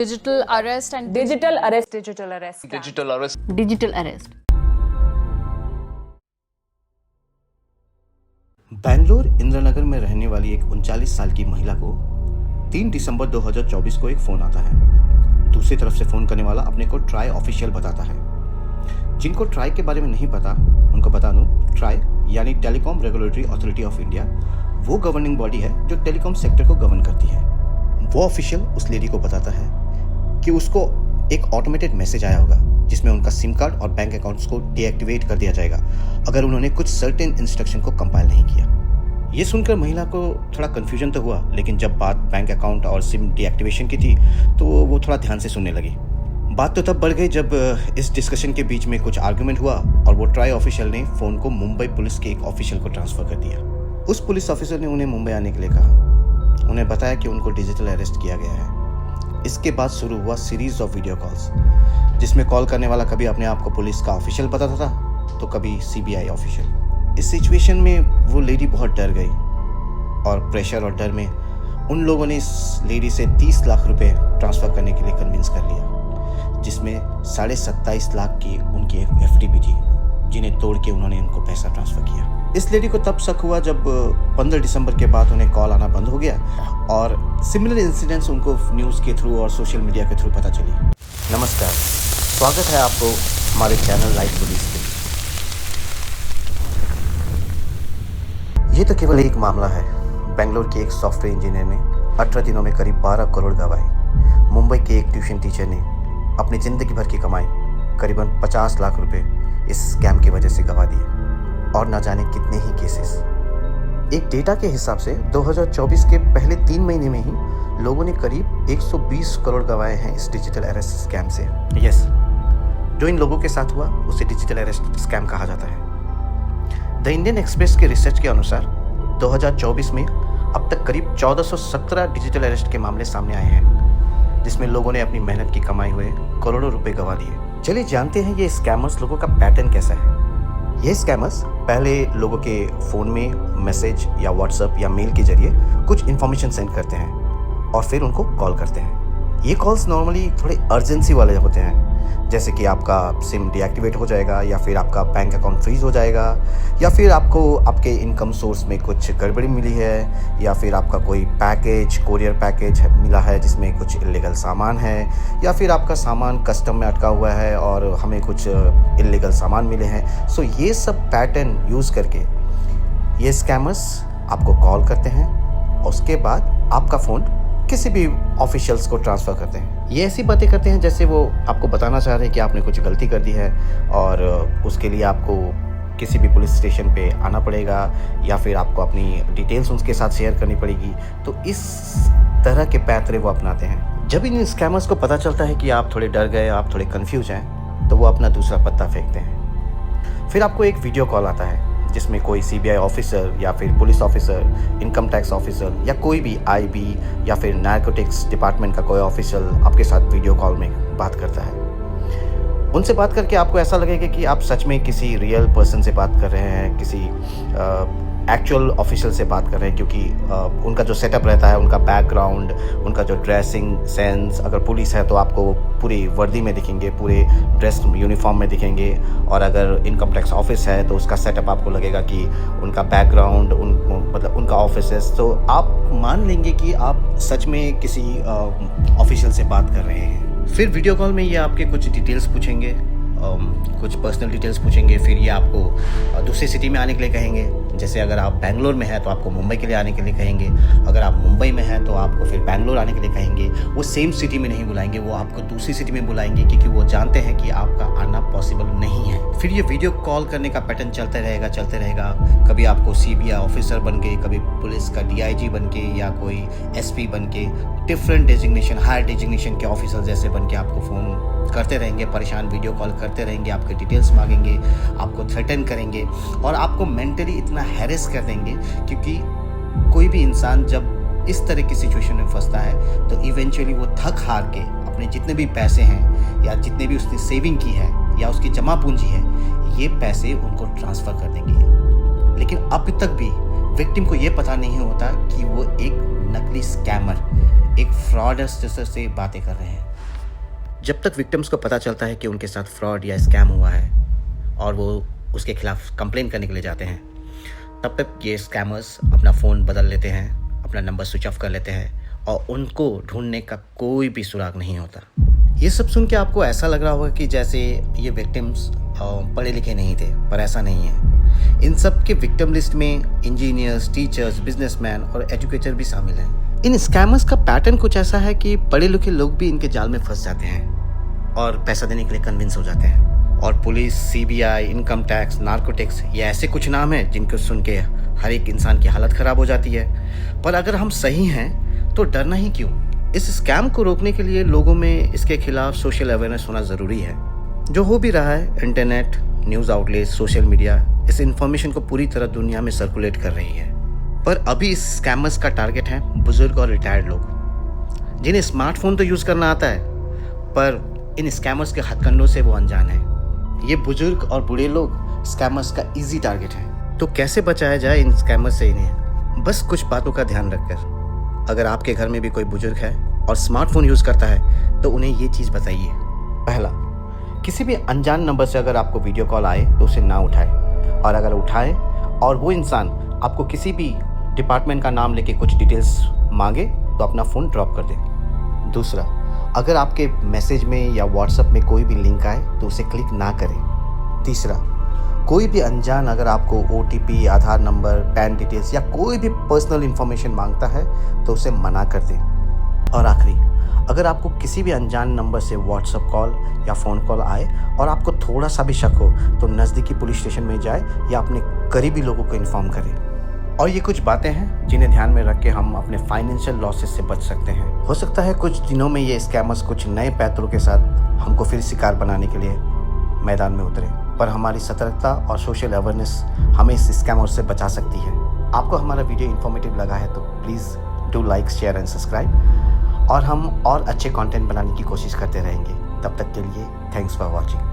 Digital arrest and Digital arrest. Digital arrest. Digital arrest. digital arrest. Bangalore Indranagar में रहने वाली एक 39 साल की महिला को 3 दिसंबर 2024 को एक फ़ोन आता है। दूसरी तरफ से फ़ोन करने वाला अपने को ट्राई ऑफिशियल बताता है। जिनको ट्राई के बारे में नहीं पता उनको बता दूं, ट्राई यानी telecom regulatory authority of India वो गवर्निंग बॉडी है जो टेलीकॉम सेक्टर को गवर्न करती है। वो ऑफिशियल उस लेडी को बताता है कि उसको एक ऑटोमेटेड मैसेज आया होगा जिसमें उनका सिम कार्ड और बैंक अकाउंट्स को डीएक्टिवेट कर दिया जाएगा अगर उन्होंने कुछ सर्टेन इंस्ट्रक्शन को कंपाइल नहीं किया। ये सुनकर महिला को थोड़ा कन्फ्यूजन तो हुआ, लेकिन जब बात बैंक अकाउंट और सिम डीएक्टिवेशन की थी तो वो थोड़ा ध्यान से सुनने लगी। बात तो तब बढ़ गई जब इस डिस्कशन के बीच में कुछ आर्गुमेंट हुआ और वो ट्राई ऑफिशियल ने फ़ोन को मुंबई पुलिस के एक ऑफिशियल को ट्रांसफ़र कर दिया। उस पुलिस ऑफिसर ने उन्हें मुंबई आने के लिए कहा। उन्हें बताया कि उनको डिजिटल अरेस्ट किया गया है। इसके बाद शुरू हुआ सीरीज ऑफ वीडियो कॉल्स जिसमें कॉल करने वाला कभी अपने आप को पुलिस का ऑफिशियल बताता था तो कभी सीबीआई ऑफिशियल। इस सिचुएशन में वो लेडी बहुत डर गई और प्रेशर और डर में उन लोगों ने इस लेडी से 30 लाख रुपए ट्रांसफ़र करने के लिए कन्विंस कर लिया, जिसमें 27.5 लाख की उनकी एक एफडी भी थी जिन्हें तोड़ के उन्होंने उनको पैसा ट्रांसफ़र किया। इस लेडी को तब शक हुआ जब 15 दिसंबर के बाद उन्हें कॉल आना बंद हो गया और सिमिलर इंसिडेंट्स उनको न्यूज़ के थ्रू और सोशल मीडिया के थ्रू पता चली। नमस्कार, स्वागत है आपको हमारे चैनल लाइव पुलिस पे। ये तो केवल एक मामला है। बेंगलोर के एक सॉफ्टवेयर इंजीनियर ने 18 दिनों में करीब 12 करोड़ गंवाए। मुंबई के एक ट्यूशन टीचर ने अपनी ज़िंदगी भर की कमाई करीबन 50 लाख रुपए इस स्कैम की वजह से गंवा दिए और न जाने कितने ही केसेस। एक डेटा के हिसाब से 2024 के पहले 3 महीने में ही लोगों ने करीब 120 करोड़ गंवाए हैं इस डिजिटल अरेस्ट स्कैम से। यस, जो इन लोगों के साथ हुआ उसे डिजिटल अरेस्ट स्कैम कहा जाता है। द इंडियन एक्सप्रेस के रिसर्च के अनुसार 2024 में अब तक करीब 1417 डिजिटल अरेस्ट के मामले सामने आए हैं, जिसमें लोगों ने अपनी मेहनत की कमाई हुए करोड़ों रुपए गंवा दिए। चलिए जानते हैं ये स्कैमर्स लोगों का पैटर्न कैसा है। ये स्कैमर्स पहले लोगों के फ़ोन में मैसेज या व्हाट्सएप या मेल के जरिए कुछ इन्फॉर्मेशन सेंड करते हैं और फिर उनको कॉल करते हैं। ये कॉल्स नॉर्मली थोड़े अर्जेंसी वाले होते हैं, जैसे कि आपका सिम डीएक्टिवेट हो जाएगा या फिर आपका बैंक अकाउंट फ्रीज हो जाएगा या फिर आपको आपके इनकम सोर्स में कुछ गड़बड़ी मिली है या फिर आपका कोई पैकेज कोरियर पैकेज मिला है जिसमें कुछ इल्लीगल सामान है या फिर आपका सामान कस्टम में अटका हुआ है और हमें कुछ इल्लीगल सामान मिले हैं। सो ये सब पैटर्न यूज़ करके ये स्कैमर्स आपको कॉल करते हैं और उसके बाद आपका फ़ोन किसी भी ऑफिशियल्स को ट्रांसफ़र करते हैं। ये ऐसी बातें करते हैं जैसे वो आपको बताना चाह रहे हैं कि आपने कुछ गलती कर दी है और उसके लिए आपको किसी भी पुलिस स्टेशन पे आना पड़ेगा या फिर आपको अपनी डिटेल्स उनके साथ शेयर करनी पड़ेगी। तो इस तरह के पैतरे वो अपनाते हैं। जब इन स्कैमर्स को पता चलता है कि आप थोड़े डर गए, आप थोड़े कन्फ्यूज हैं, तो वो अपना दूसरा पत्ता फेंकते हैं। फिर आपको एक वीडियो कॉल आता है जिसमें कोई सीबीआई ऑफिसर या फिर police officer, income tax officer या कोई भी आईबी या फिर नारकोटिक्स डिपार्टमेंट का कोई ऑफिसर आपके साथ वीडियो कॉल में बात करता है। उनसे बात करके आपको ऐसा लगेगा कि आप सच में किसी रियल पर्सन से बात कर रहे हैं, किसी एक्चुअल ऑफिशियल से बात कर रहे हैं, क्योंकि उनका जो सेटअप रहता है, उनका बैकग्राउंड, उनका जो ड्रेसिंग सेंस, अगर पुलिस है तो आपको पूरी वर्दी में दिखेंगे, पूरे ड्रेस यूनिफॉर्म में दिखेंगे, और अगर इनकम टैक्स ऑफिस है तो उसका सेटअप आपको लगेगा कि उनका बैकग्राउंड मतलब उनका ऑफिस है। तो आप मान लेंगे कि आप सच में किसी ऑफिशियल से बात कर रहे हैं। फिर वीडियो कॉल में ये आपके कुछ डिटेल्स पूछेंगे, कुछ पर्सनल डिटेल्स पूछेंगे। फिर ये आपको दूसरी सिटी में आने के लिए कहेंगे। जैसे अगर आप बेंगलोर में हैं तो आपको मुंबई के लिए आने के लिए कहेंगे, अगर आप मुंबई में हैं तो आपको फिर बेंगलोर आने के लिए कहेंगे। वो सेम सिटी में नहीं बुलाएंगे, वो आपको दूसरी सिटी में बुलाएंगे क्योंकि वो जानते हैं कि आपका आना पॉसिबल नहीं है। फिर ये वीडियो कॉल करने का पैटर्न चलते रहेगा। कभी आपको सीबीआई ऑफिसर बन के, कभी पुलिस का डीआईजी बन के या कोई एसपी बन के, डिफरेंट डेजिग्नेशन, हायर डेजिग्नेशन के ऑफिसर जैसे बन के आपको फ़ोन करते रहेंगे, परेशान वीडियो कॉल करते रहेंगे, आपके डिटेल्स मांगेंगे, आपको थ्रेटन करेंगे और आपको मेंटली इतना हैरेस कर देंगे। क्योंकि कोई भी इंसान जब इस तरह की सिचुएशन में फंसता है तो इवेंचुअली वो थक हार के अपने जितने भी पैसे हैं या जितने भी उसने सेविंग की है या उसकी जमा पूंजी है, ये पैसे उनको ट्रांसफ़र कर देंगे। लेकिन अब तक भी विक्टिम को ये पता नहीं होता कि वो एक नकली स्कैमर, एक फ्रॉडस्टर से बातें कर रहे हैं। जब तक विक्टिम्स को पता चलता है कि उनके साथ फ्रॉड या स्कैम हुआ है और वो उसके खिलाफ कंप्लेन करने के लिए जाते हैं, तब तक ये स्कैमर्स अपना फ़ोन बदल लेते हैं, अपना नंबर स्विच ऑफ कर लेते हैं और उनको ढूंढने का कोई भी सुराग नहीं होता। ये सब सुन के आपको ऐसा लग रहा होगा कि जैसे ये विक्टिम्स पढ़े लिखे नहीं थे, पर ऐसा नहीं है। इन सब के विक्टिम लिस्ट में इंजीनियर्स, टीचर्स, बिजनेसमैन और एजुकेटर भी शामिल हैं। इन स्कैमर्स का पैटर्न कुछ ऐसा है कि पढ़े लिखे लोग भी इनके जाल में फंस जाते हैं और पैसा देने के लिए कन्विंस हो जाते हैं। और police, CBI, income tax, narcotics, ये ऐसे कुछ नाम हैं जिनको सुन के हर एक इंसान की हालत ख़राब हो जाती है। पर अगर हम सही हैं तो डरना ही क्यों? इस स्कैम को रोकने के लिए लोगों में इसके खिलाफ सोशल अवेयरनेस होना ज़रूरी है। जो हो भी रहा है, internet, news outlet, social media इस इन्फॉर्मेशन को पूरी तरह दुनिया में सर्कुलेट कर रही है। पर अभी इस स्कैमर्स का टारगेट है बुजुर्ग और रिटायर्ड लोग, जिन्हें स्मार्टफोन तो यूज़ करना आता है, पर इन स्कैमर्स के हथकंडों से वो अनजान है। ये बुजुर्ग और बूढ़े लोग स्कैमर्स का ईजी टारगेट है। तो कैसे बचाया जाए इन स्कैमर्स से इन्हें? बस कुछ बातों का ध्यान रखकर। अगर आपके घर में भी कोई बुजुर्ग है और स्मार्टफोन यूज़ करता है तो उन्हें ये चीज़ बताइए। पहला, किसी भी अनजान नंबर से अगर आपको वीडियो कॉल आए तो उसे ना उठाएं, और अगर उठाएं और वो इंसान आपको किसी भी डिपार्टमेंट का नाम लेके कुछ डिटेल्स मांगे तो अपना फ़ोन ड्रॉप कर दें। दूसरा, अगर आपके मैसेज में या व्हाट्सएप में कोई भी लिंक आए तो उसे क्लिक ना करें। तीसरा, कोई भी अनजान अगर आपको OTP, आधार नंबर, पैन डिटेल्स या कोई भी पर्सनल इन्फॉर्मेशन मांगता है तो उसे मना कर दें। और आखिरी, अगर आपको किसी भी अनजान नंबर से व्हाट्सएप कॉल या फ़ोन कॉल आए और आपको थोड़ा सा भी शक हो तो नज़दीकी पुलिस स्टेशन में जाए या अपने करीबी लोगों को इन्फॉर्म करें। और ये कुछ बातें हैं जिन्हें ध्यान में रख के हम अपने फाइनेंशियल लॉसेस से बच सकते हैं। हो सकता है कुछ दिनों में ये स्कैमर्स कुछ नए पैतरों के साथ हमको फिर शिकार बनाने के लिए मैदान में उतरे, पर हमारी सतर्कता और सोशल अवेयरनेस हमें इस स्कैमर्स से बचा सकती है। आपको हमारा वीडियो इन्फॉर्मेटिव लगा है तो please do like, share and subscribe, और हम और अच्छे कंटेंट बनाने की कोशिश करते रहेंगे। तब तक के लिए थैंक्स फॉर वॉचिंग।